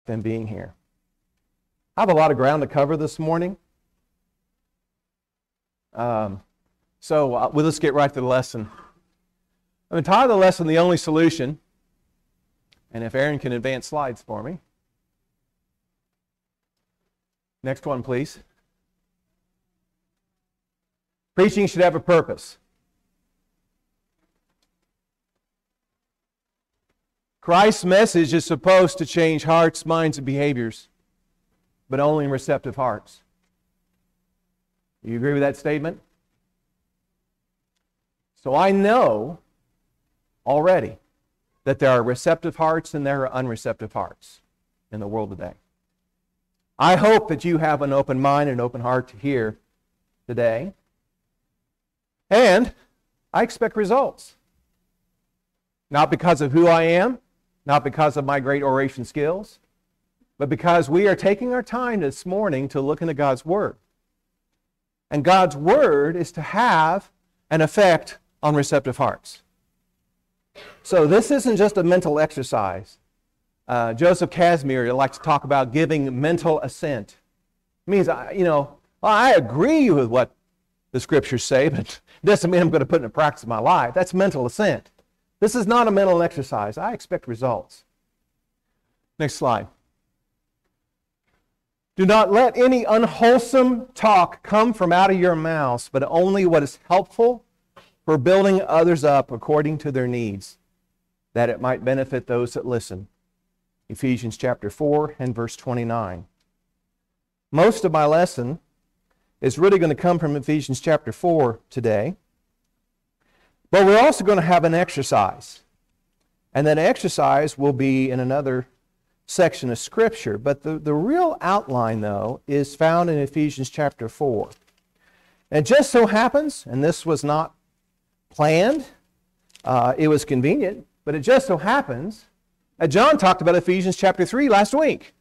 than being here. I have a lot of ground to cover this morning. So let's get right to the lesson. I'm entitled the lesson, The Only Solution. And if Aaron can advance slides for me. Next one, please. Preaching should have a purpose. Christ's message is supposed to change hearts, minds, and behaviors, but only in receptive hearts. Do you agree with that statement? So I know already that there are receptive hearts and there are unreceptive hearts in the world today. I hope that you have an open mind and an open heart to hear today. And I expect results. Not because of who I am, not because of my great oration skills, but because we are taking our time this morning to look into God's Word. And God's Word is to have an effect on receptive hearts. So this isn't just a mental exercise. Joseph Casimir likes to talk about giving mental assent. It means, I agree with what the Scriptures say, but it doesn't mean I'm going to put it into practice in my life. That's mental assent. This is not a mental exercise. I expect results. Next slide. Do not let any unwholesome talk come from out of your mouths, but only what is helpful for building others up according to their needs, that it might benefit those that listen. Ephesians Chapter 4 and verse 29. Most of my lesson is really going to come from Ephesians Chapter 4 today. But we're also going to have an exercise. And that exercise will be in another section of Scripture. But the real outline, though, is found in Ephesians Chapter 4. And it just so happens, and this was not planned, it was convenient, but it just so happens that John talked about Ephesians Chapter 3 last week.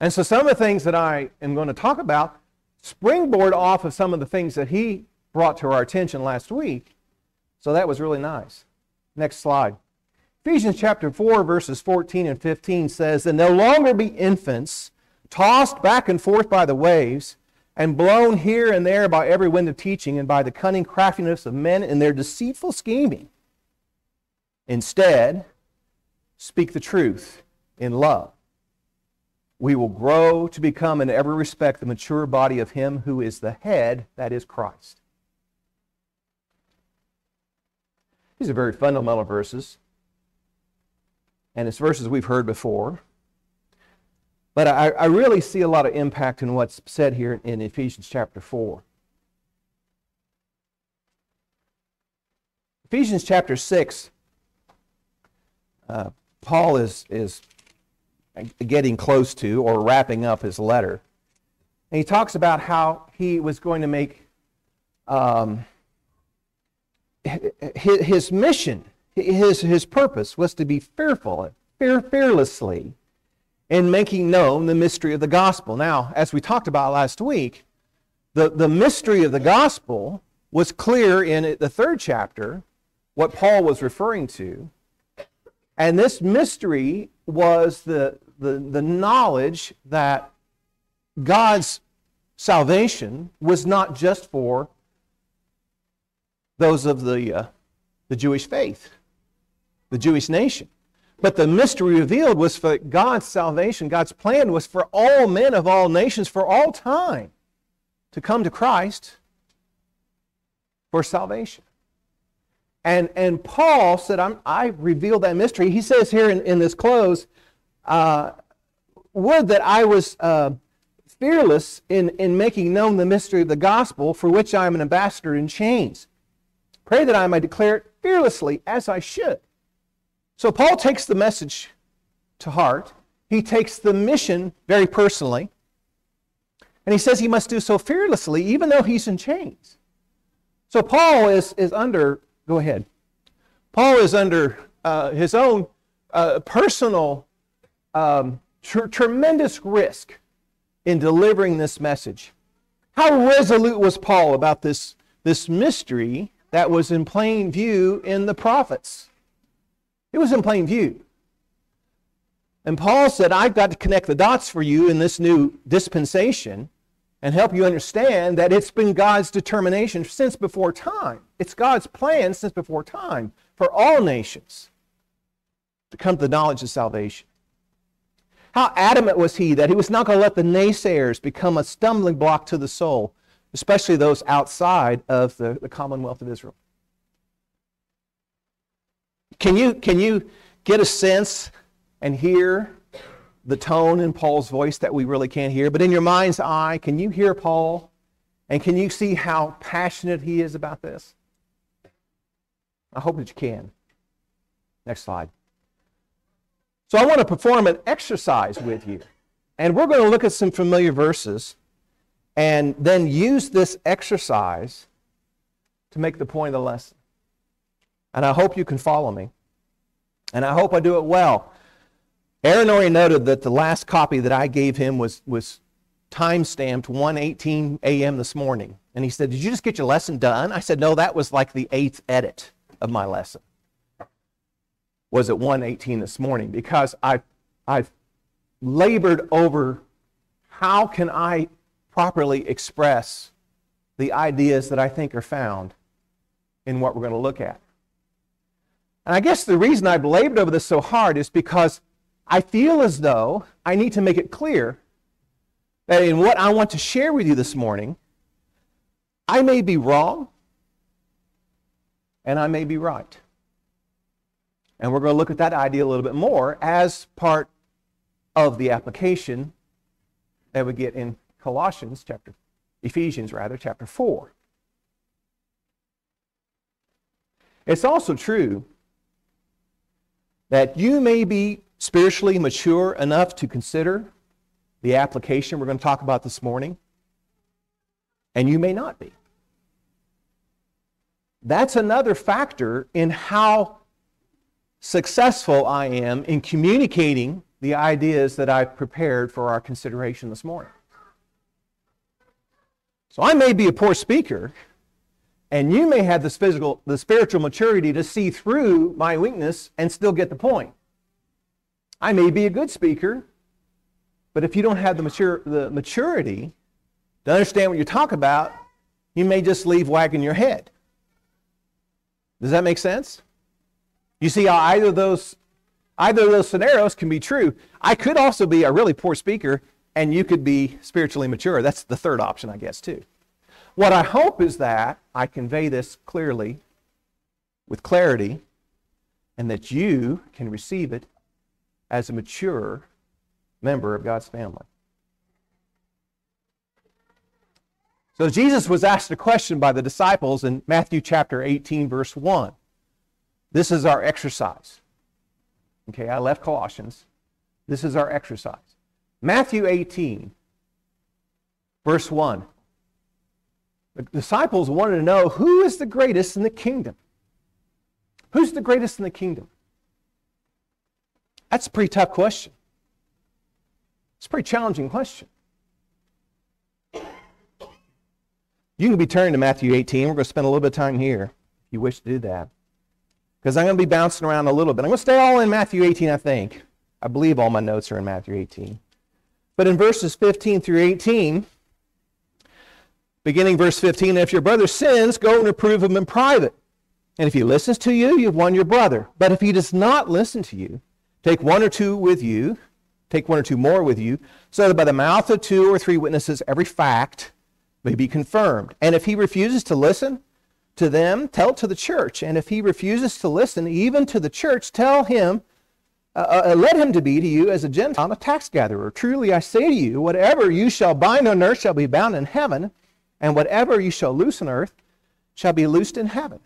And so some of the things that I am going to talk about springboard off of some of the things that he brought to our attention last week. So that was really nice. Next slide. Ephesians chapter 4, verses 14 and 15 says, "And no longer be infants, tossed back and forth by the waves, and blown here and there by every wind of teaching, and by the cunning craftiness of men in their deceitful scheming. Instead, speak the truth in love. We will grow to become in every respect the mature body of Him who is the head, that is Christ." These are very fundamental verses. And it's verses we've heard before. But I really see a lot of impact in what's said here in Ephesians chapter 4. Ephesians chapter 6, Paul is getting close to or wrapping up his letter. And he talks about how he was going to make his mission, his purpose was to be fearlessly in making known the mystery of the gospel. Now, as we talked about last week, the mystery of the gospel was clear in the 3rd chapter, what Paul was referring to. And this mystery was the knowledge that God's salvation was not just for those of the Jewish faith, the Jewish nation. But the mystery revealed was for God's salvation. God's plan was for all men of all nations, for all time, to come to Christ for salvation. And Paul said, I revealed that mystery. He says here in this close, would that I was fearless in making known the mystery of the gospel, for which I am an ambassador in chains. Pray that I may declare it fearlessly as I should. So Paul takes the message to heart. He takes the mission very personally. And he says he must do so fearlessly, even though he's in chains. So Paul is under, go ahead. Paul is under his own personal tremendous risk in delivering this message. How resolute was Paul about this mystery that was in plain view in the prophets? It was in plain view. And Paul said, I've got to connect the dots for you in this new dispensation and help you understand that it's been God's determination since before time. It's God's plan since before time for all nations to come to the knowledge of salvation. How adamant was he that he was not going to let the naysayers become a stumbling block to the soul, especially those outside of the Commonwealth of Israel. Can you get a sense and hear the tone in Paul's voice that we really can't hear? But in your mind's eye, can you hear Paul? And can you see how passionate he is about this? I hope that you can. Next slide. So I want to perform an exercise with you. And we're going to look at some familiar verses and then use this exercise to make the point of the lesson. And I hope you can follow me. And I hope I do it well. Aaron already noted that the last copy that I gave him was time-stamped 1:18 a.m. this morning. And he said, did you just get your lesson done? I said, no, that was like the 8th edit of my lesson. Was at 1:18 this morning, because I've labored over how can I properly express the ideas that I think are found in what we're going to look at. And I guess the reason I've labored over this so hard is because I feel as though I need to make it clear that in what I want to share with you this morning, I may be wrong and I may be right. And we're going to look at that idea a little bit more as part of the application that we get in Ephesians chapter 4. It's also true that you may be spiritually mature enough to consider the application we're going to talk about this morning, and you may not be. That's another factor in how successful I am in communicating the ideas that I've prepared for our consideration this morning. So I may be a poor speaker, and you may have the spiritual maturity to see through my weakness and still get the point. I may be a good speaker, but if you don't have the maturity to understand what you talk about, you may just leave wagging your head. Does that make sense? You see how either of those scenarios can be true. I could also be a really poor speaker, and you could be spiritually mature. That's the third option, I guess, too. What I hope is that I convey this clearly, with clarity, and that you can receive it as a mature member of God's family. So Jesus was asked a question by the disciples in Matthew chapter 18, verse 1. This is our exercise. Okay, I left Colossians. This is our exercise. Matthew 18, verse 1. The disciples wanted to know, who is the greatest in the kingdom? Who's the greatest in the kingdom? That's a pretty tough question. It's a pretty challenging question. You can be turning to Matthew 18. We're going to spend a little bit of time here, if you wish to do that, because I'm going to be bouncing around a little bit. I'm going to stay all in Matthew 18, I think. I believe all my notes are in Matthew 18. But in verses 15 through 18, beginning verse 15, if your brother sins, go and reprove him in private. And if he listens to you, you've won your brother. But if he does not listen to you, take one or two more with you, so that by the mouth of 2 or 3 witnesses every fact may be confirmed. And if he refuses to listen to them, tell it to the church. And if he refuses to listen even to the church, tell him, let him to be to you as a Gentile, a tax gatherer. Truly I say to you, whatever you shall bind on earth shall be bound in heaven, and whatever you shall loose on earth shall be loosed in heaven.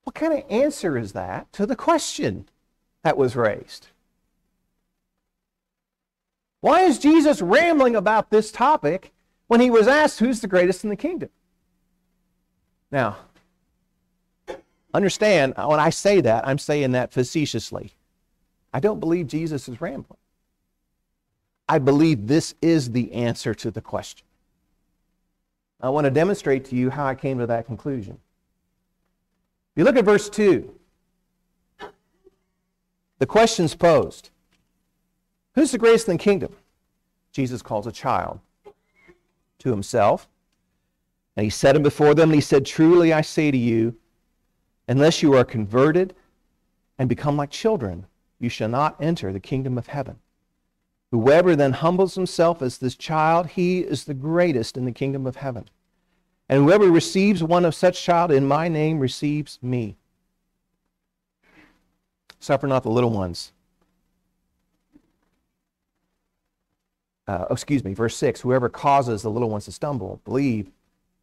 What kind of answer is that to the question that was raised? Why is Jesus rambling about this topic when he was asked who's the greatest in the kingdom? Now, understand, when I say that, I'm saying that facetiously. I don't believe Jesus is rambling. I believe this is the answer to the question. I want to demonstrate to you how I came to that conclusion. If you look at verse 2, The question's posed. Who's the greatest in the kingdom? Jesus calls a child to himself. And he set him before them, and he said, truly I say to you, unless you are converted and become like children, you shall not enter the kingdom of heaven. Whoever then humbles himself as this child, he is the greatest in the kingdom of heaven. And whoever receives one of such child in my name receives me. Suffer not the little ones. Verse 6, whoever causes the little ones to stumble, believe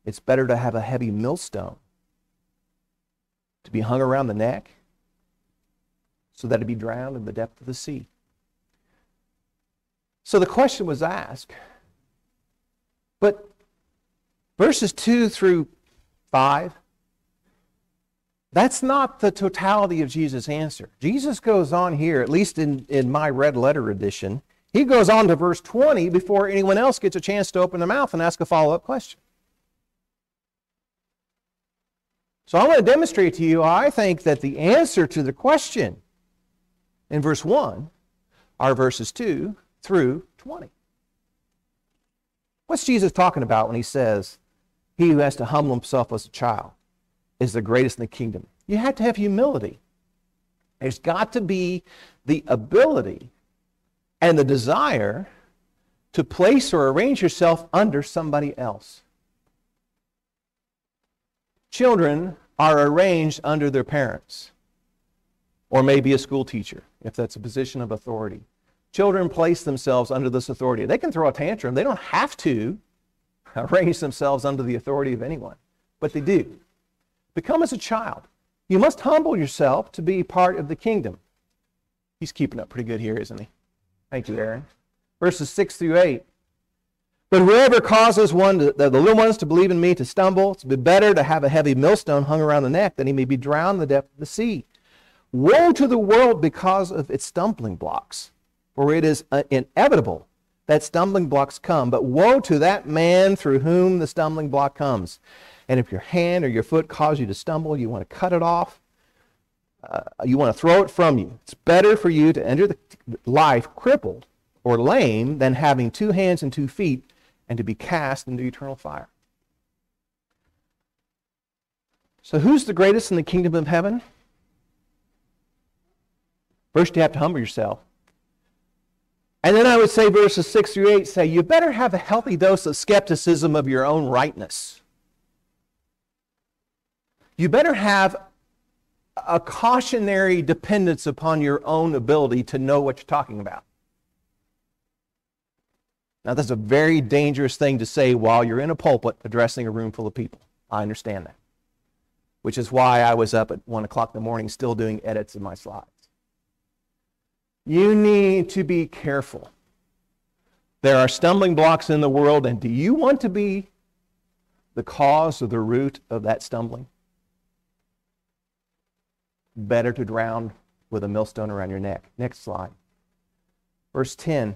it's better to have a heavy millstone to be hung around the neck so that it be drowned in the depth of the sea. So the question was asked, but verses 2 through 5, that's not the totality of Jesus' answer. Jesus goes on here, at least in my red letter edition, he goes on to verse 20 before anyone else gets a chance to open their mouth and ask a follow-up question. So I want to demonstrate to you, I think that the answer to the question in verse 1 are verses 2 through 20. What's Jesus talking about when he says, he who has to humble himself as a child is the greatest in the kingdom? You have to have humility. There's got to be the ability and the desire to place or arrange yourself under somebody else. Children are arranged under their parents, or maybe a school teacher, if that's a position of authority. Children place themselves under this authority. They can throw a tantrum. They don't have to arrange themselves under the authority of anyone, but they do. Become as a child. You must humble yourself to be part of the kingdom. He's keeping up pretty good here, isn't he? Thank you, Aaron. Verses 6 through 8. But whoever causes the little ones to believe in me to stumble, it's better to have a heavy millstone hung around the neck than he may be drowned in the depth of the sea. Woe to the world because of its stumbling blocks, for it is inevitable that stumbling blocks come. But woe to that man through whom the stumbling block comes. And if your hand or your foot cause you to stumble, you want to cut it off. You want to throw it from you. It's better for you to enter the life crippled or lame than having 2 hands and 2 feet and to be cast into eternal fire. So who's the greatest in the kingdom of heaven? First, you have to humble yourself. And then I would say verses 6 through 8 say, you better have a healthy dose of skepticism of your own rightness. You better have a cautionary dependence upon your own ability to know what you're talking about. Now, that's a very dangerous thing to say while you're in a pulpit addressing a room full of people. I understand that. Which is why I was up at 1 o'clock in the morning still doing edits of my slides. You need to be careful. There are stumbling blocks in the world, and do you want to be the cause or the root of that stumbling? Better to drown with a millstone around your neck. Next slide. Verse 10.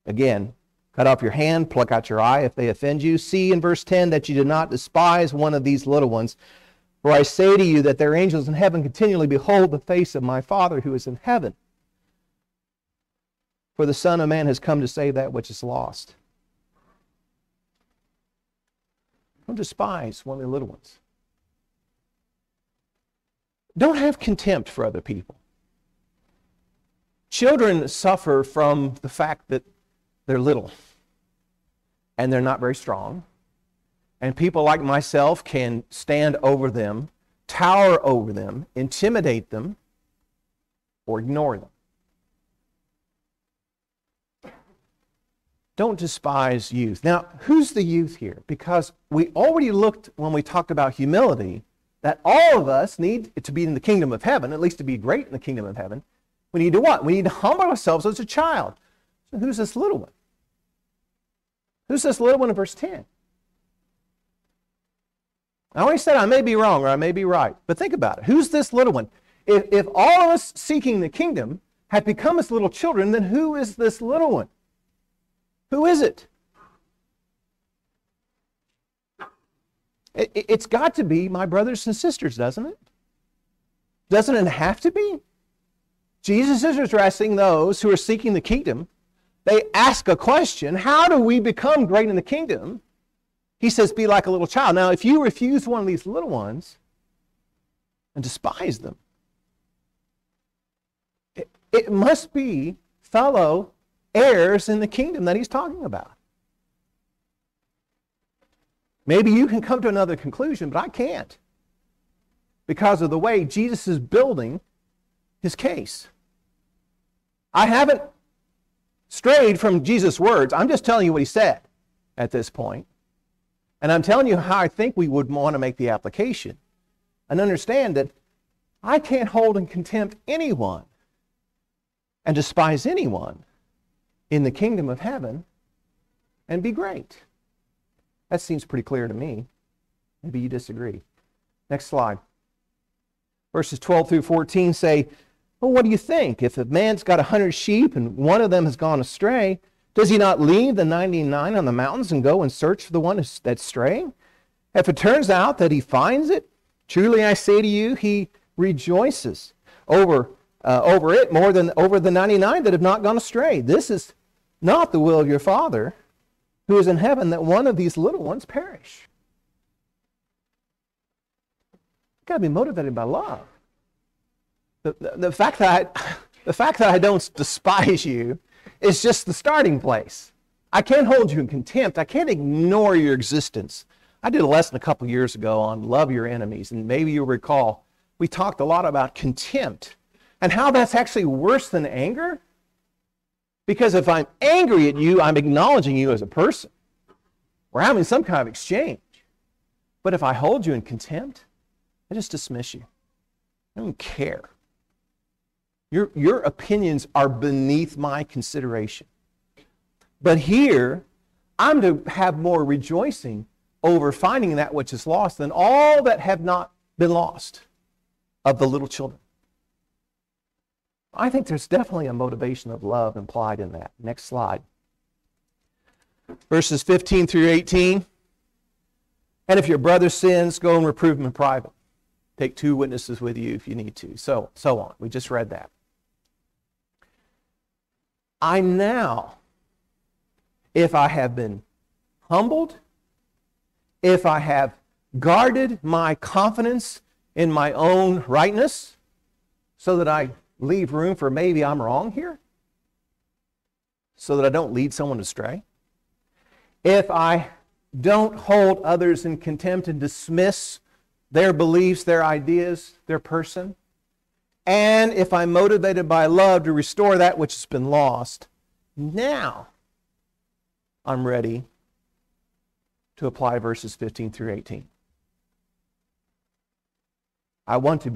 Again, cut off your hand, pluck out your eye if they offend you. See in verse 10 that you do not despise one of these little ones. For I say to you that their angels in heaven continually behold the face of my Father who is in heaven. For the Son of Man has come to save that which is lost. Don't despise one of the little ones. Don't have contempt for other people. Children suffer from the fact that they're little and they're not very strong. And people like myself can stand over them, tower over them, intimidate them, or ignore them. Don't despise youth. Now, who's the youth here? Because we already looked when we talked about humility that all of us need to be in the kingdom of heaven, at least to be great in the kingdom of heaven. We need to what? We need to humble ourselves as a child. So who's this little one? Who's this little one in verse 10? I already said I may be wrong or I may be right, but think about it. Who's this little one? If all of us seeking the kingdom have become as little children, then who is this little one? Who is it? It's got to be my brothers and sisters, doesn't it? Doesn't it have to be? Jesus is addressing those who are seeking the kingdom. They ask a question, how do we become great in the kingdom? He says, be like a little child. Now, if you refuse one of these little ones and despise them, it must be fellow heirs in the kingdom that he's talking about. Maybe you can come to another conclusion, but I can't, because of the way Jesus is building his case. I haven't strayed from Jesus' words. I'm just telling you what he said at this point. And I'm telling you how I think we would want to make the application. And understand that I can't hold in contempt anyone and despise anyone in the kingdom of heaven and be great. That seems pretty clear to me. Maybe you disagree. Next slide. Verses 12 through 14 say, well, what do you think? If a man's got 100 sheep and one of them has gone astray, does he not leave the 99 on the mountains and go and search for the one that's straying? If it turns out that he finds it, truly I say to you, he rejoices over it more than over the 99 that have not gone astray. This is not the will of your Father who is in heaven, that one of these little ones perish. You've got to be motivated by love. The fact that I don't despise you is just the starting place. I can't hold you in contempt. I can't ignore your existence. I did a lesson a couple years ago on love your enemies, and maybe you'll recall we talked a lot about contempt and how that's actually worse than anger. Because if I'm angry at you, I'm acknowledging you as a person. We're having some kind of exchange. But if I hold you in contempt, I just dismiss you. I don't care. Your opinions are beneath my consideration. But here, I'm to have more rejoicing over finding that which is lost than all that have not been lost of the little children. I think there's definitely a motivation of love implied in that. Next slide. Verses 15 through 18. And if your brother sins, go and reprove him in private. Take 2 witnesses with you if you need to. So on. We just read that. I now, if I have been humbled, if I have guarded my confidence in my own rightness, so that I leave room for maybe I'm wrong here, so that I don't lead someone astray, if I don't hold others in contempt and dismiss their beliefs, their ideas, their person, and if I'm motivated by love to restore that which has been lost, now I'm ready to apply verses 15 through 18. I want to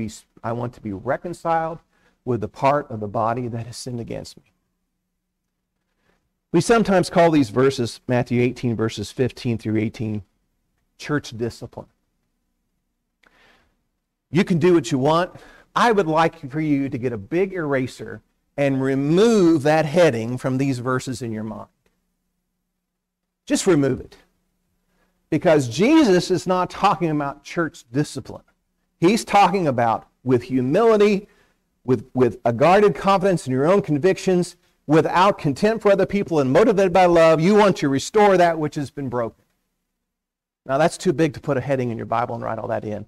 be reconciled with the part of the body that has sinned against me. We sometimes call these verses, Matthew 18, verses 15 through 18, church discipline. You can do what you want. I would like for you to get a big eraser and remove that heading from these verses in your mind. Just remove it. Because Jesus is not talking about church discipline. He's talking about with humility, with a guarded confidence in your own convictions, without contempt for other people and motivated by love, you want to restore that which has been broken. Now that's too big to put a heading in your Bible and write all that in.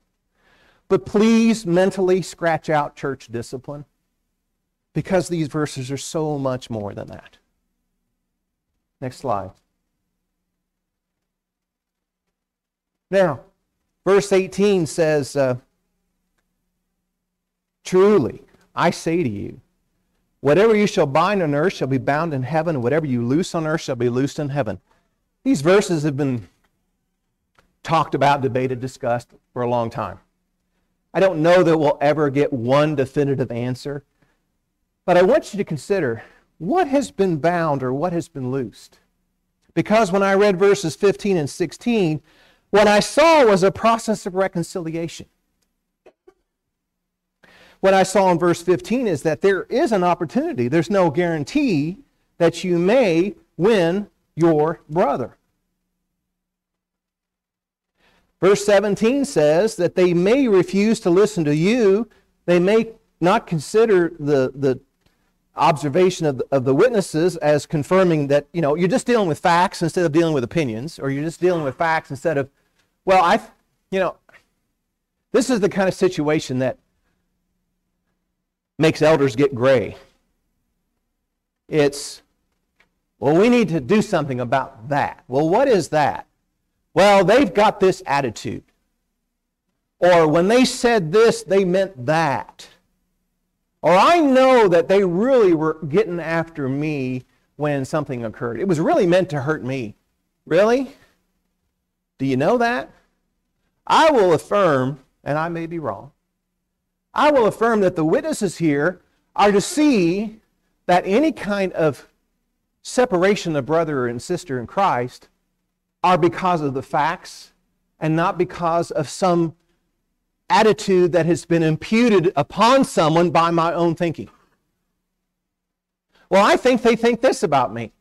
But please mentally scratch out church discipline, because these verses are so much more than that. Next slide. Now, verse 18 says, truly, I say to you, whatever you shall bind on earth shall be bound in heaven, and whatever you loose on earth shall be loosed in heaven. These verses have been talked about, debated, discussed for a long time. I don't know that we'll ever get one definitive answer, but I want you to consider what has been bound or what has been loosed. Because when I read verses 15 and 16, what I saw was a process of reconciliation. What I saw in verse 15 is that there is an opportunity. There's no guarantee that you may win your brother. Verse 17 says that they may refuse to listen to you They may not consider the observation of the witnesses as confirming that, you're just dealing with facts instead of dealing with opinions, or you're just dealing with facts instead of, this is the kind of situation that makes elders get gray. It's, we need to do something about that. Well, what is that? Well, they've got this attitude. Or when they said this, they meant that. Or I know that they really were getting after me when something occurred. It was really meant to hurt me. Really? Do you know that? I will affirm, and I may be wrong, I will affirm that the witnesses here are to see that any kind of separation of brother and sister in Christ are because of the facts and not because of some attitude that has been imputed upon someone by my own thinking. Well, I think they think this about me.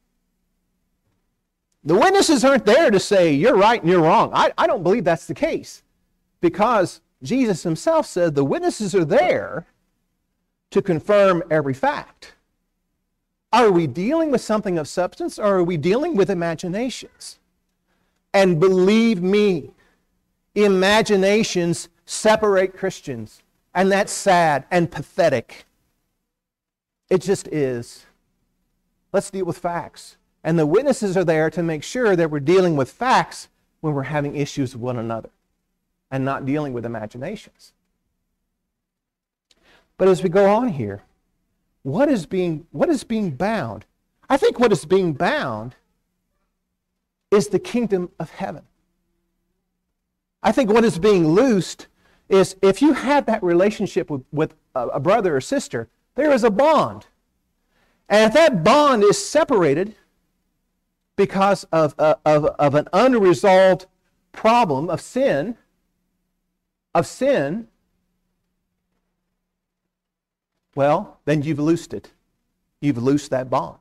The witnesses aren't there to say you're right and you're wrong. I don't believe that's the case, because Jesus himself said the witnesses are there to confirm every fact. Are we dealing with something of substance, or are we dealing with imaginations? And believe me, imaginations separate Christians, and that's sad and pathetic. It just is. Let's deal with facts. And the witnesses are there to make sure that we're dealing with facts when we're having issues with one another and not dealing with imaginations. But as we go on here, what is being bound? I think what is being bound is the kingdom of heaven. I think what is being loosed is, if you have that relationship with a brother or sister, there is a bond. And if that bond is separated because of an unresolved problem of sin, well, then you've loosed it. You've loosed that bond.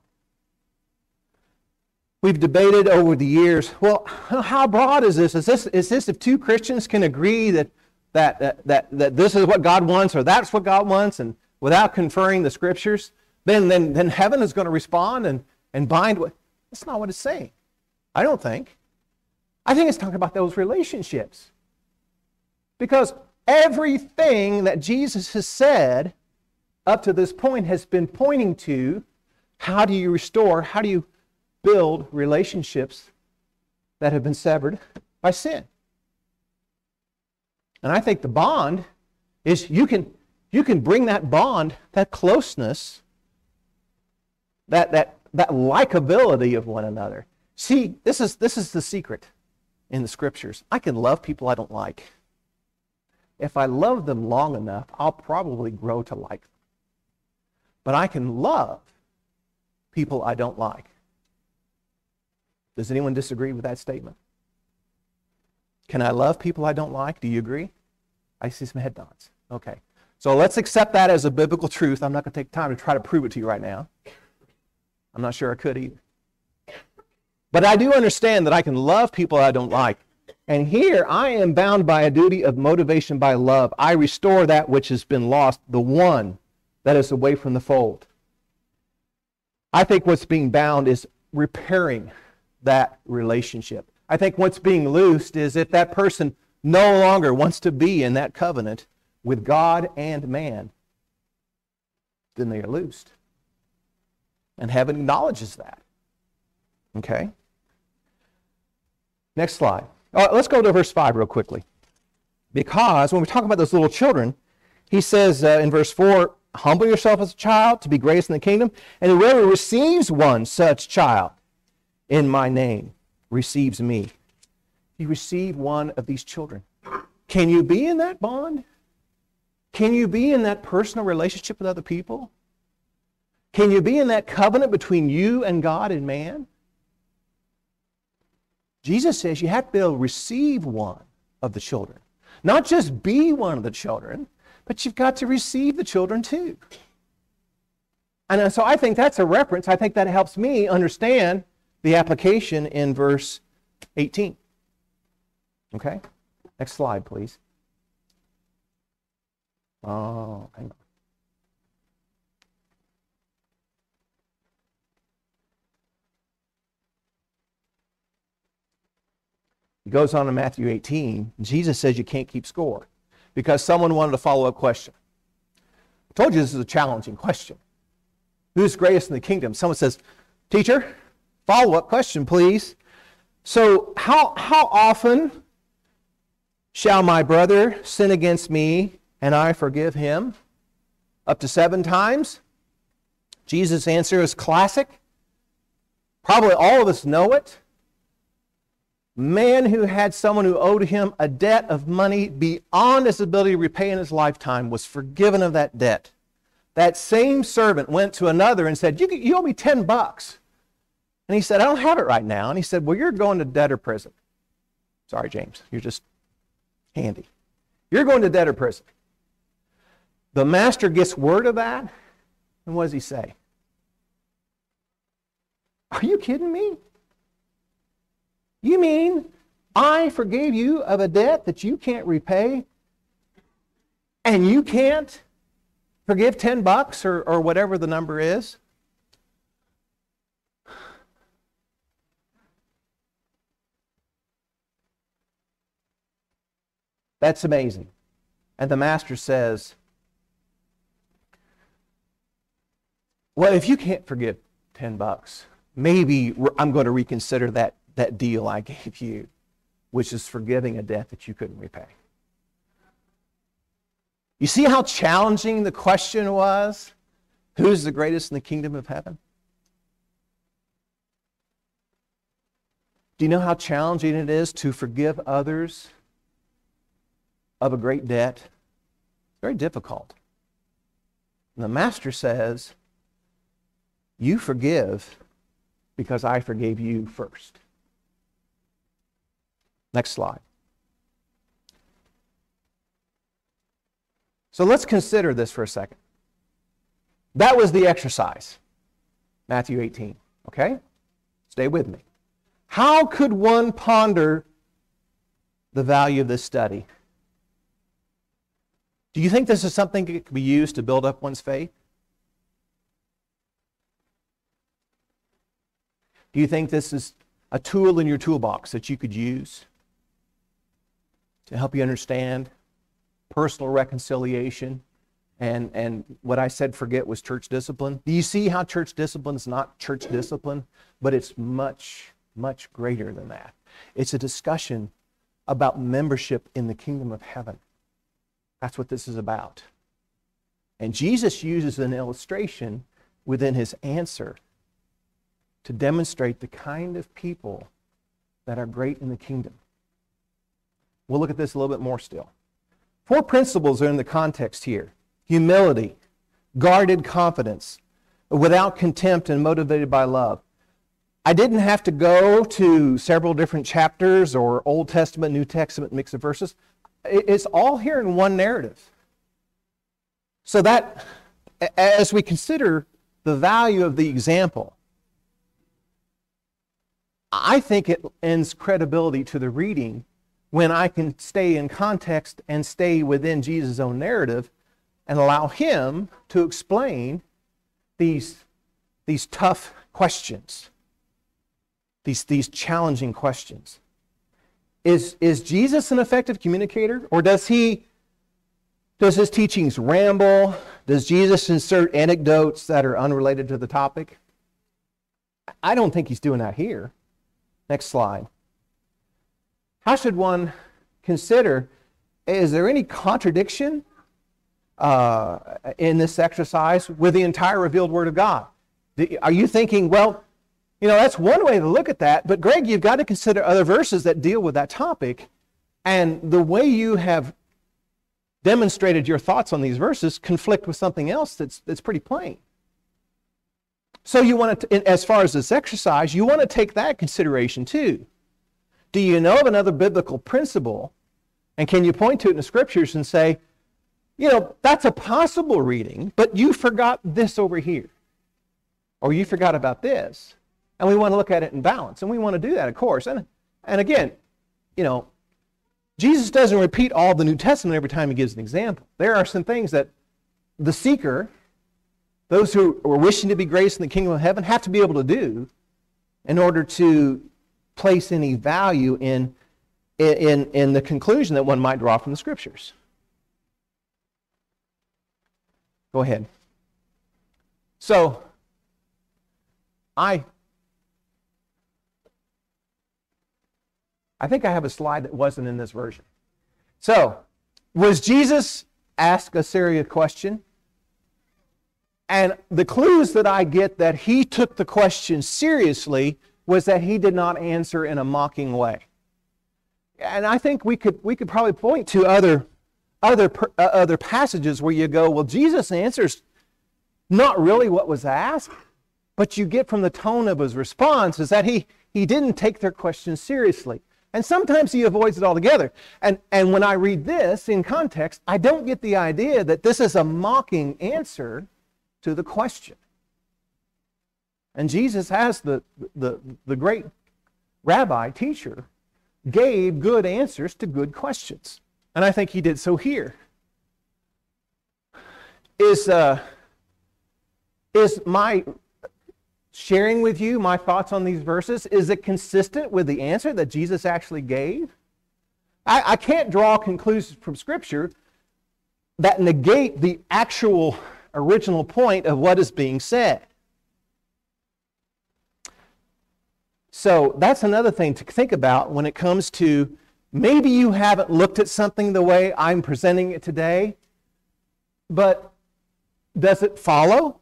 We've debated over the years, well, how broad is this? Is this if two Christians can agree that this is what God wants, or that's what God wants, and without conferring the scriptures, then heaven is going to respond and bind what? That's not what it's saying. I don't think. I think it's talking about those relationships. Because everything that Jesus has said up to this point has been pointing to, how do you restore, how do you build relationships that have been severed by sin? And I think the bond is, you can bring that bond, that closeness, that likability of one another. See, this is the secret in the scriptures. I can love people I don't like. If I love them long enough, I'll probably grow to like them. But I can love people I don't like. Does anyone disagree with that statement? Can I love people I don't like? Do you agree? I see some head nods. Okay. So let's accept that as a biblical truth. I'm not going to take time to try to prove it to you right now. I'm not sure I could either. But I do understand that I can love people I don't like. And here I am bound by a duty of motivation by love. I restore that which has been lost, the one that is away from the fold. I think what's being bound is repairing that relationship. I think what's being loosed is if that person no longer wants to be in that covenant with God and man, then they are loosed. And heaven acknowledges that. Okay? Next slide. Let's go to verse 5 real quickly. Because when we talk about those little children, he says in verse 4, humble yourself as a child to be greatest in the kingdom, and whoever receives one such child in my name receives me. You receive one of these children. Can you be in that bond? Can you be in that personal relationship with other people? Can you be in that covenant between you and God and man? Jesus says you have to be able to receive one of the children. Not just be one of the children, but you've got to receive the children too. And so I think that's a reference. I think that helps me understand the application in verse 18. Okay? Next slide, please. Oh, hang on. He goes on in Matthew 18. Jesus says you can't keep score because someone wanted a follow-up question. I told you this is a challenging question. Who's greatest in the kingdom? Someone says, teacher, follow-up question, please. So how often shall my brother sin against me and I forgive him? Up to 7 times? Jesus' answer is classic. Probably all of us know it. Man who had someone who owed him a debt of money beyond his ability to repay in his lifetime was forgiven of that debt. That same servant went to another and said, you owe me $10. And he said, I don't have it right now. And he said, well, you're going to debtor prison. Sorry, James, you're just handy. You're going to debtor prison. The master gets word of that, and what does he say? Are you kidding me? You mean I forgave you of a debt that you can't repay, and you can't forgive $10 or whatever the number is? That's amazing. And the master says, well, if you can't forgive $10, maybe I'm going to reconsider that deal I gave you, which is forgiving a debt that you couldn't repay. You see how challenging the question was? Who's the greatest in the kingdom of heaven? Do you know how challenging it is to forgive others of a great debt? It's very difficult. And the master says, you forgive because I forgave you first. Next slide. So let's consider this for a second. That was the exercise, Matthew 18, okay? Stay with me. How could one ponder the value of this study? Do you think this is something that could be used to build up one's faith? Do you think this is a tool in your toolbox that you could use to help you understand personal reconciliation and what I said forget was church discipline? Do you see how church discipline is not church discipline, but it's much, much greater than that? It's a discussion about membership in the kingdom of heaven. That's what this is about. And Jesus uses an illustration within his answer to demonstrate the kind of people that are great in the kingdom. We'll look at this a little bit more still. 4 principles are in the context here. Humility, guarded confidence, without contempt and motivated by love. I didn't have to go to several different chapters or Old Testament, New Testament mix of verses. It's all here in one narrative. So that, as we consider the value of the example, I think it lends credibility to the reading when I can stay in context and stay within Jesus' own narrative and allow him to explain these tough questions, these challenging questions. Is Jesus an effective communicator, or does his teachings ramble? Does Jesus insert anecdotes that are unrelated to the topic? I don't think he's doing that here. Next slide. How should one consider, is there any contradiction in this exercise with the entire revealed Word of God? Are you thinking, well, that's one way to look at that, but Greg, you've got to consider other verses that deal with that topic, and the way you have demonstrated your thoughts on these verses conflict with something else that's pretty plain. So you want to, as far as this exercise, you want to take that consideration too. Do you know of another biblical principle, and can you point to it in the scriptures and say, that's a possible reading, but you forgot this over here, or you forgot about this, and we want to look at it in balance, and we want to do that, of course. And again, Jesus doesn't repeat all the New Testament every time he gives an example. There are some things that the seeker, those who are wishing to be graced in the kingdom of heaven, have to be able to do in order to place any value in the conclusion that one might draw from the Scriptures. Go ahead. So, I think I have a slide that wasn't in this version. So, was Jesus asked a serious question? And the clues that I get that he took the question seriously was that he did not answer in a mocking way. And I think we could probably point to other passages where you go, well, Jesus answers not really what was asked, but you get from the tone of his response is that he didn't take their question seriously. And sometimes he avoids it altogether. And when I read this in context, I don't get the idea that this is a mocking answer to the question. And Jesus, as the great rabbi, teacher, gave good answers to good questions. And I think he did so here. Is my sharing with you my thoughts on these verses, is it consistent with the answer that Jesus actually gave? I can't draw conclusions from Scripture that negate the actual original point of what is being said. So that's another thing to think about when it comes to maybe you haven't looked at something the way I'm presenting it today, but does it follow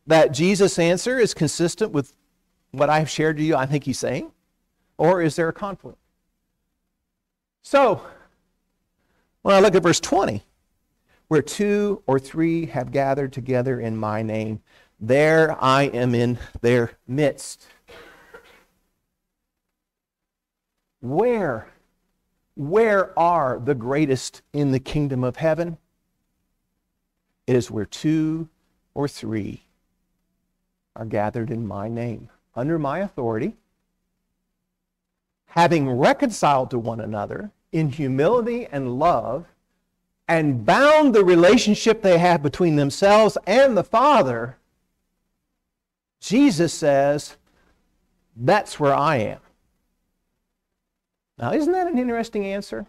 that Jesus' answer is consistent with what I've shared to you I think he's saying? Or is there a conflict? So, when I look at verse 20, where 2 or 3 have gathered together in my name, there I am in their midst. Where are the greatest in the kingdom of heaven? It is where 2 or 3 are gathered in my name, under my authority, having reconciled to one another in humility and love, and bound the relationship they have between themselves and the Father. Jesus says, that's where I am. Now, isn't that an interesting answer?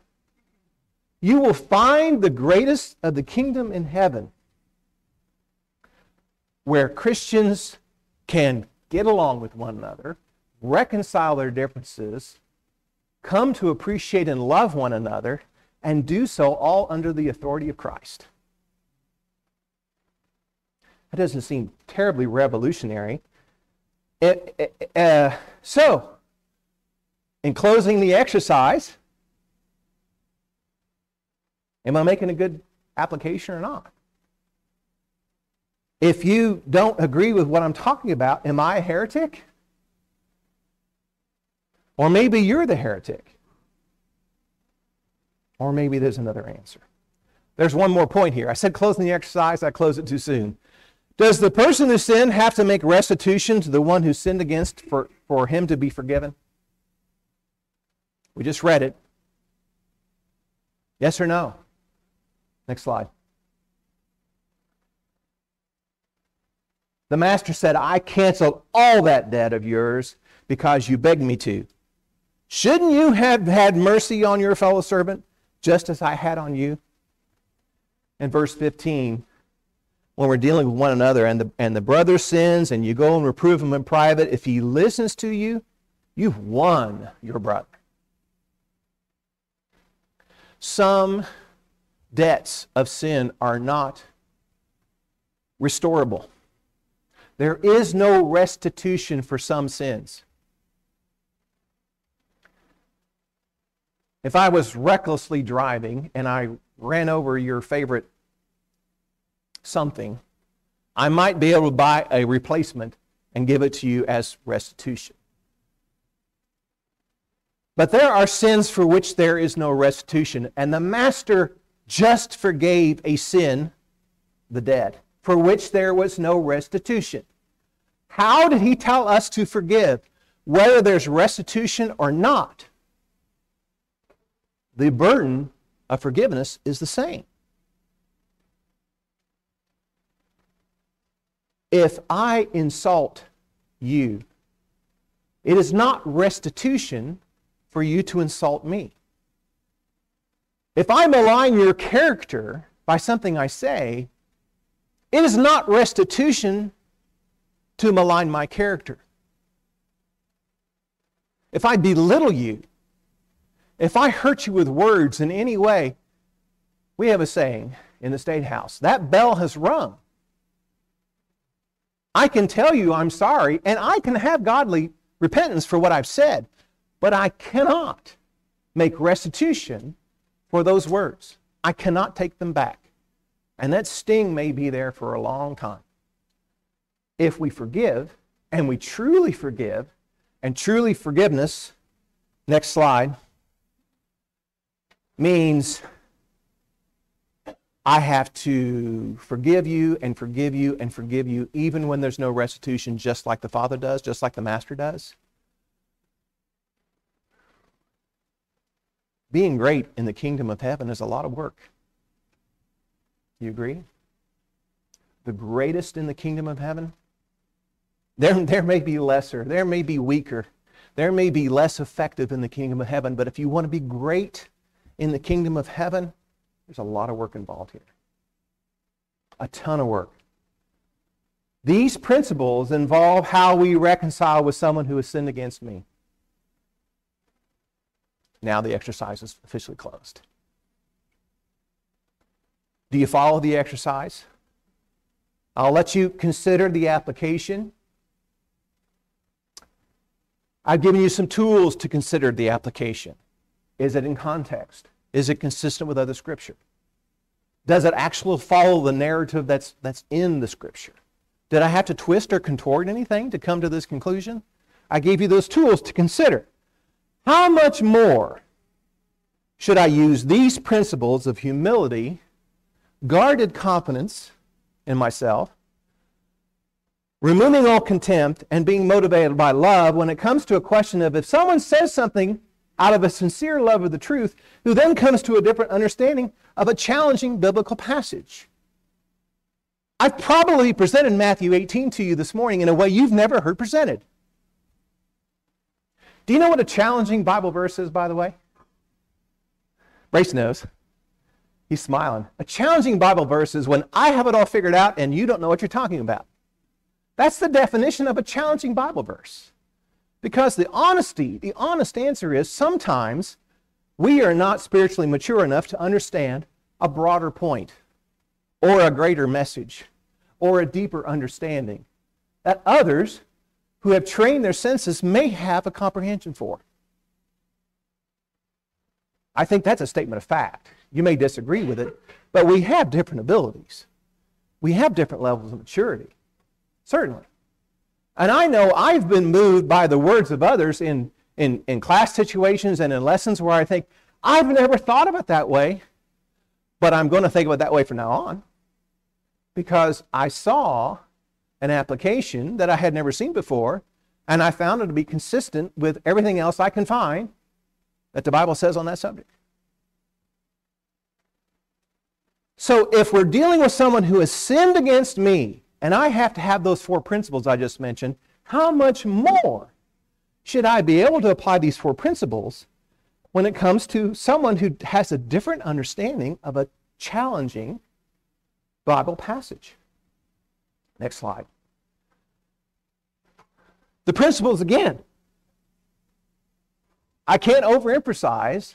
You will find the greatest of the kingdom in heaven where Christians can get along with one another, reconcile their differences, come to appreciate and love one another, and do so all under the authority of Christ. That doesn't seem terribly revolutionary. So, in closing the exercise, am I making a good application or not? If you don't agree with what I'm talking about, am I a heretic? Or maybe you're the heretic. Or maybe there's another answer. There's one more point here. I said closing the exercise, I closed it too soon. Does the person who sinned have to make restitution to the one who sinned against for him to be forgiven? We just read it. Yes or no? Next slide. The master said, I canceled all that debt of yours because you begged me to. Shouldn't you have had mercy on your fellow servant, just as I had on you? In verse 15, when we're dealing with one another and the brother sins and you go and reprove him in private, if he listens to you, you've won your brother. Some debts of sin are not restorable. There is no restitution for some sins. If I was recklessly driving and I ran over your favorite something, I might be able to buy a replacement and give it to you as restitution. But there are sins for which there is no restitution, and the master just forgave a sin, the debt, for which there was no restitution. How did he tell us to forgive, whether there's restitution or not? the burden of forgiveness is the same. If I insult you, it is not restitution for you to insult me. If I malign your character by something I say, it is not restitution to malign my character. If I belittle you, if I hurt you with words in any way, we have a saying in the State House, that bell has rung. I can tell you I'm sorry, and I can have godly repentance for what I've said, but I cannot make restitution for those words. I cannot take them back. And that sting may be there for a long time. If we forgive, and we truly forgive, and truly forgiveness, next slide, means I have to forgive you and forgive you and forgive you even when there's no restitution, just like the Father does, just like the Master does. Being great in the kingdom of heaven is a lot of work. You agree? The greatest in the kingdom of heaven, there may be lesser, there may be weaker, there may be less effective in the kingdom of heaven, but if you want to be great in the kingdom of heaven, there's a lot of work involved here. A ton of work. These principles involve how we reconcile with someone who has sinned against me. Now the exercise is officially closed. Do you follow the exercise? I'll let you consider the application. I've given you some tools to consider the application. Is it in context? Is it consistent with other Scripture? Does it actually follow the narrative that's in the Scripture? Did I have to twist or contort anything to come to this conclusion? I gave you those tools to consider. How much more should I use these principles of humility, guarded confidence in myself, removing all contempt, and being motivated by love when it comes to a question of if someone says something out of a sincere love of the truth, who then comes to a different understanding of a challenging biblical passage? I've probably presented Matthew 18 to you this morning in a way you've never heard presented. Do you know what a challenging Bible verse is, by the way? Brace knows. He's smiling. A challenging Bible verse is when I have it all figured out and you don't know what you're talking about. That's the definition of a challenging Bible verse. Because the honest answer is sometimes we are not spiritually mature enough to understand a broader point or a greater message or a deeper understanding that others who have trained their senses may have a comprehension for. I think that's a statement of fact. You may disagree with it, but we have different abilities. We have different levels of maturity, certainly. And I know I've been moved by the words of others in class situations and in lessons where I think, I've never thought of it that way, but I'm going to think of it that way from now on because I saw an application that I had never seen before, and I found it to be consistent with everything else I can find that the Bible says on that subject. So if we're dealing with someone who has sinned against me, and I have to have those four principles I just mentioned, how much more should I be able to apply these four principles when it comes to someone who has a different understanding of a challenging Bible passage? Next slide. The principles again. I can't overemphasize.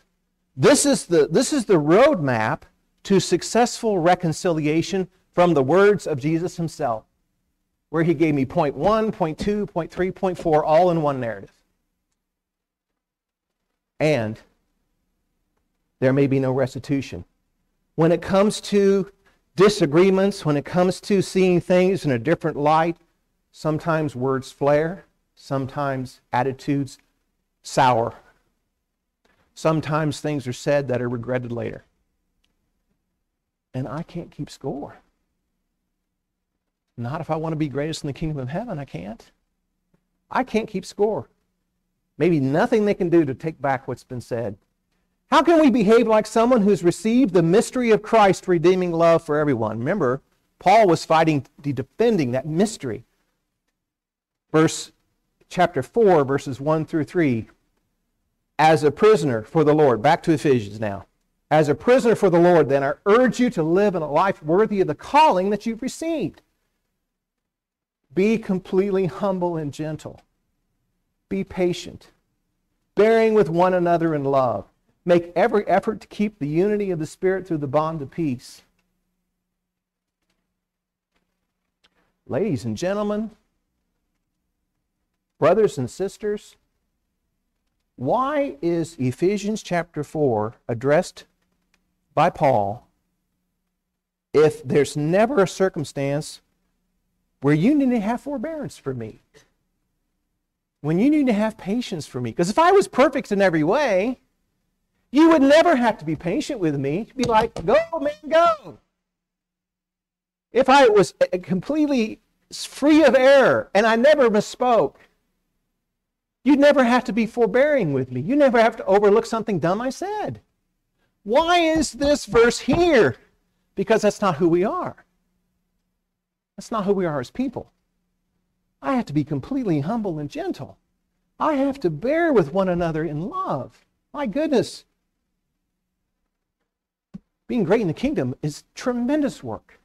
This is the roadmap to successful reconciliation from the words of Jesus himself, where he gave me point 1, point 2, point 3, point 4, all in one narrative. And there may be no restitution. When it comes to disagreements, when it comes to seeing things in a different light, sometimes words flare, sometimes attitudes sour. Sometimes things are said that are regretted later. And I can't keep score. Not if I want to be greatest in the kingdom of heaven, I can't. I can't keep score. Maybe nothing they can do to take back what's been said. How can we behave like someone who's received the mystery of Christ's redeeming love for everyone? Remember, Paul was defending that mystery. Chapter 4, verses 1 through 3. As a prisoner for the Lord. Back to Ephesians now. As a prisoner for the Lord, then I urge you to live in a life worthy of the calling that you've received. Be completely humble and gentle. Be patient, bearing with one another in love. Make every effort to keep the unity of the Spirit through the bond of peace. Ladies and gentlemen, brothers and sisters, why is Ephesians chapter 4 addressed by Paul if there's never a circumstance where you need to have forbearance for me? When you need to have patience for me? Because if I was perfect in every way, you would never have to be patient with me. You'd be like, go, man, go. If I was completely free of error and I never misspoke, you'd never have to be forbearing with me. You never have to overlook something dumb I said. Why is this verse here? Because that's not who we are. That's not who we are as people. I have to be completely humble and gentle. I have to bear with one another in love. My goodness. Being great in the kingdom is tremendous work.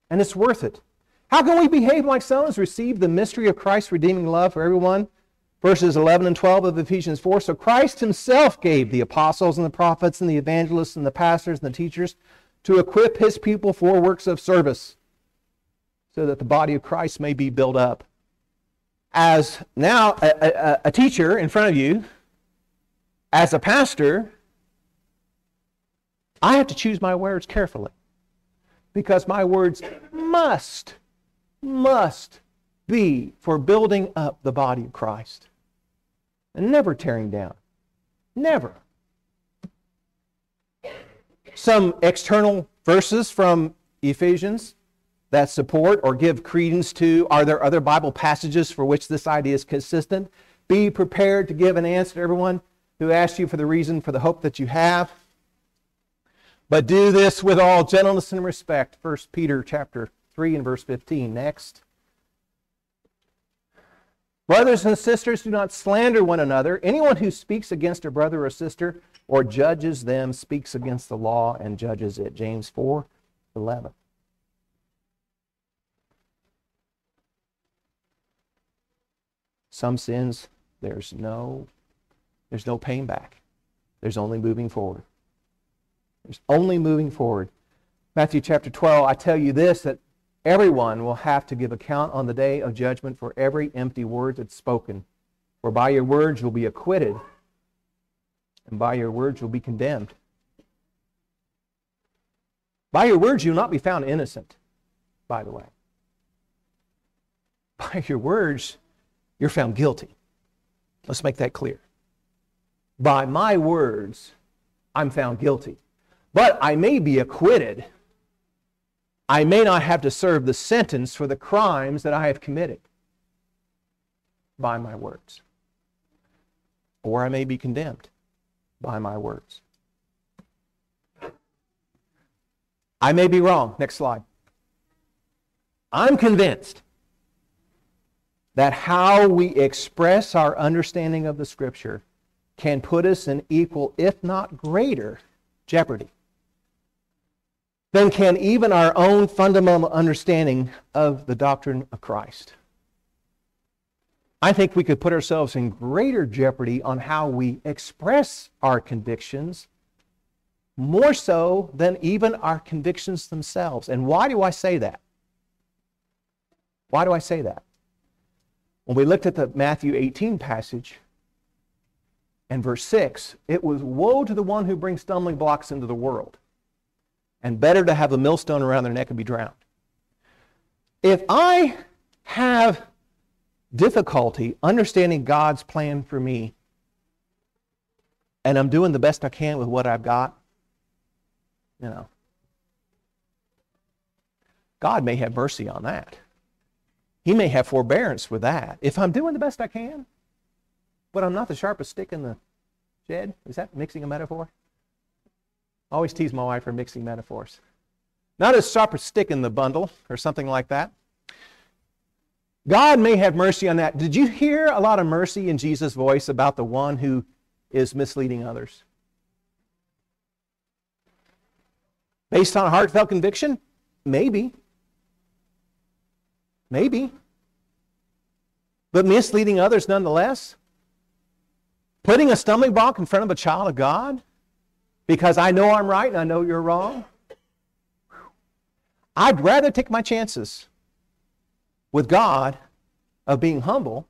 And it's worth it. How can we behave like someone who's received the mystery of Christ's redeeming love for everyone? Verses 11 and 12 of Ephesians 4. So Christ himself gave the apostles and the prophets and the evangelists and the pastors and the teachers to equip his people for works of service, so that the body of Christ may be built up. As now a teacher in front of you, as a pastor, I have to choose my words carefully, because my words must be for building up the body of Christ and never tearing down. Never. Some external verses from Ephesians that support or give credence to, are there other Bible passages for which this idea is consistent? Be prepared to give an answer to everyone who asks you for the reason for the hope that you have. But do this with all gentleness and respect. 1 Peter chapter 3 and verse 15. Next. Brothers and sisters, do not slander one another. Anyone who speaks against a brother or sister or judges them speaks against the law and judges it. James 4:11. Some sins, there's no paying back. There's only moving forward. There's only moving forward. Matthew chapter 12, I tell you this, that everyone will have to give account on the day of judgment for every empty word that's spoken. For by your words you'll be acquitted, and by your words you'll be condemned. By your words you'll not be found innocent, by the way. By your words you're found guilty. Let's make that clear. By my words, I'm found guilty. But I may be acquitted. I may not have to serve the sentence for the crimes that I have committed by my words. Or I may be condemned by my words. I may be wrong. Next slide. I'm convinced that how we express our understanding of the Scripture can put us in equal, if not greater, jeopardy than can even our own fundamental understanding of the doctrine of Christ. I think we could put ourselves in greater jeopardy on how we express our convictions, more so than even our convictions themselves. And why do I say that? Why do I say that? When we looked at the Matthew 18 passage and verse 6, it was, woe to the one who brings stumbling blocks into the world, and better to have a millstone around their neck and be drowned. If I have difficulty understanding God's plan for me, and I'm doing the best I can with what I've got, God may have mercy on that. He may have forbearance with that. If I'm doing the best I can, but I'm not the sharpest stick in the Jed, is that mixing a metaphor? I always tease my wife for mixing metaphors. Not as sharp as stick in the bundle or something like that. God may have mercy on that. Did you hear a lot of mercy in Jesus' voice about the one who is misleading others? Based on heartfelt conviction? Maybe. Maybe. But misleading others nonetheless? Putting a stumbling block in front of a child of God? Because I know I'm right and I know you're wrong? I'd rather take my chances with God of being humble,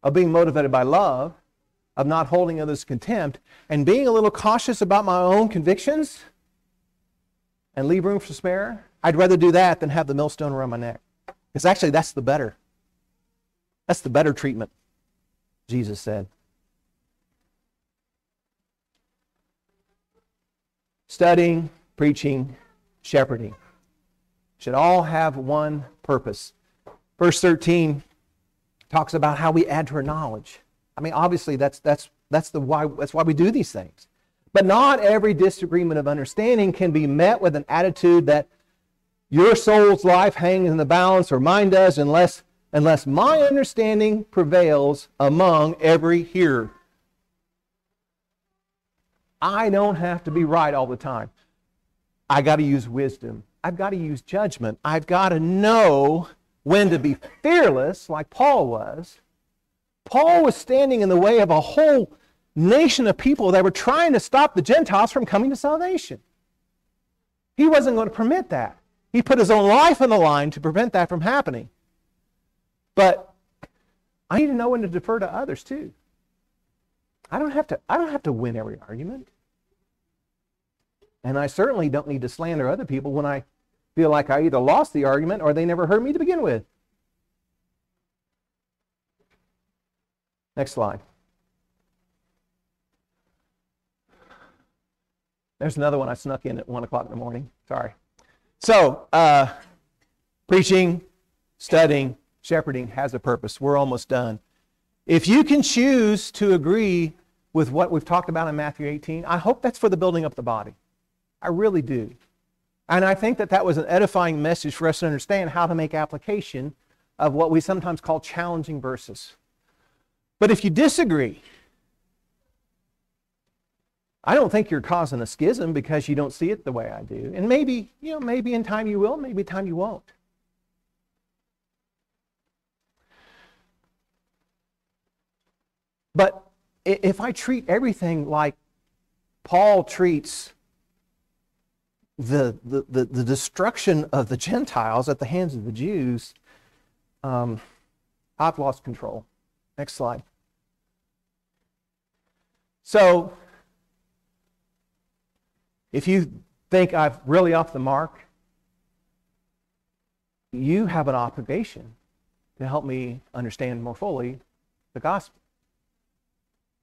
of being motivated by love, of not holding others in contempt, and being a little cautious about my own convictions and leave room for spare. I'd rather do that than have the millstone around my neck. Because actually that's the better treatment, Jesus said. Studying, preaching, shepherding should all have one purpose. Verse 13 talks about how we add to our knowledge. I mean, obviously that's why we do these things. But not every disagreement of understanding can be met with an attitude that your soul's life hangs in the balance or mine does unless my understanding prevails among every hearer. I don't have to be right all the time. I got to use wisdom. I've got to use judgment. I've got to know when to be fearless, like Paul was. Paul was standing in the way of a whole nation of people that were trying to stop the Gentiles from coming to salvation. He wasn't going to permit that. He put his own life on the line to prevent that from happening. But I need to know when to defer to others too. I don't have to win every argument. And I certainly don't need to slander other people when I feel like I either lost the argument or they never heard me to begin with. Next slide. There's another one I snuck in at 1 o'clock in the morning. Sorry. So, preaching, studying, shepherding has a purpose. We're almost done. If you can choose to agree with what we've talked about in Matthew 18, I hope that's for the building up the body. I really do. And I think that was an edifying message for us to understand how to make application of what we sometimes call challenging verses. But if you disagree, I don't think you're causing a schism because you don't see it the way I do. And maybe in time you will, maybe in time you won't. But if I treat everything like Paul treats the destruction of the Gentiles at the hands of the Jews, I've lost control. Next slide. So, if you think I've really off the mark, you have an obligation to help me understand more fully the gospel.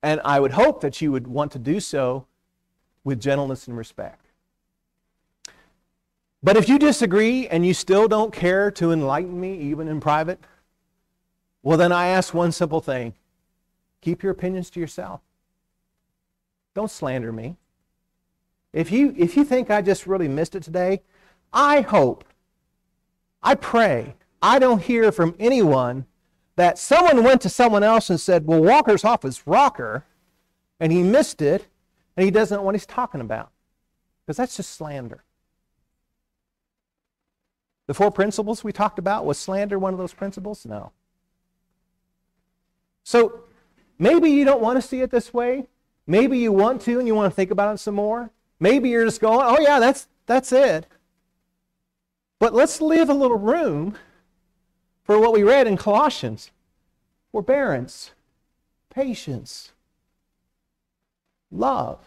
And I would hope that you would want to do so with gentleness and respect. But if you disagree and you still don't care to enlighten me, even in private, well, then I ask one simple thing. Keep your opinions to yourself. Don't slander me. If you think I just really missed it today, I hope, I pray, I don't hear from anyone that someone went to someone else and said, well, Walker's off his rocker, and he missed it, and he doesn't know what he's talking about. Because that's just slander. The 4 principles we talked about, was slander one of those principles? No. So maybe you don't want to see it this way. Maybe you want to and you want to think about it some more. Maybe you're just going, oh yeah, that's it. But let's leave a little room for what we read in Colossians. Forbearance, patience, love.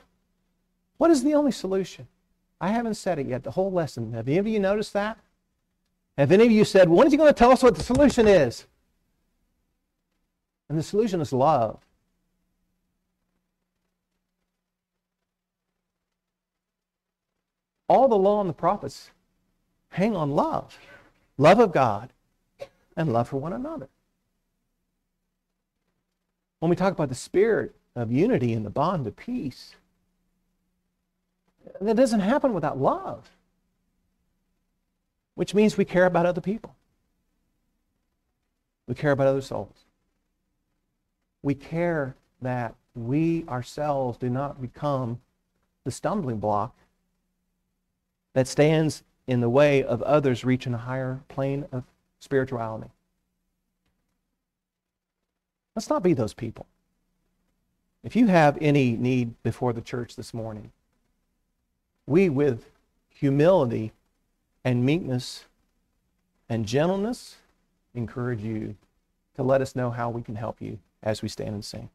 What is the only solution? I haven't said it yet, the whole lesson. Have any of you noticed that? Have any of you said, when is he going to tell us what the solution is? And the solution is love. All the law and the prophets hang on love. Love of God and love for one another. When we talk about the spirit of unity and the bond of peace. That doesn't happen without love, which means we care about other people. We care about other souls. We care that we ourselves do not become the stumbling block that stands in the way of others reaching a higher plane of spirituality. Let's not be those people. If you have any need before the church this morning, we, with humility and meekness and gentleness, encourage you to let us know how we can help you as we stand and sing.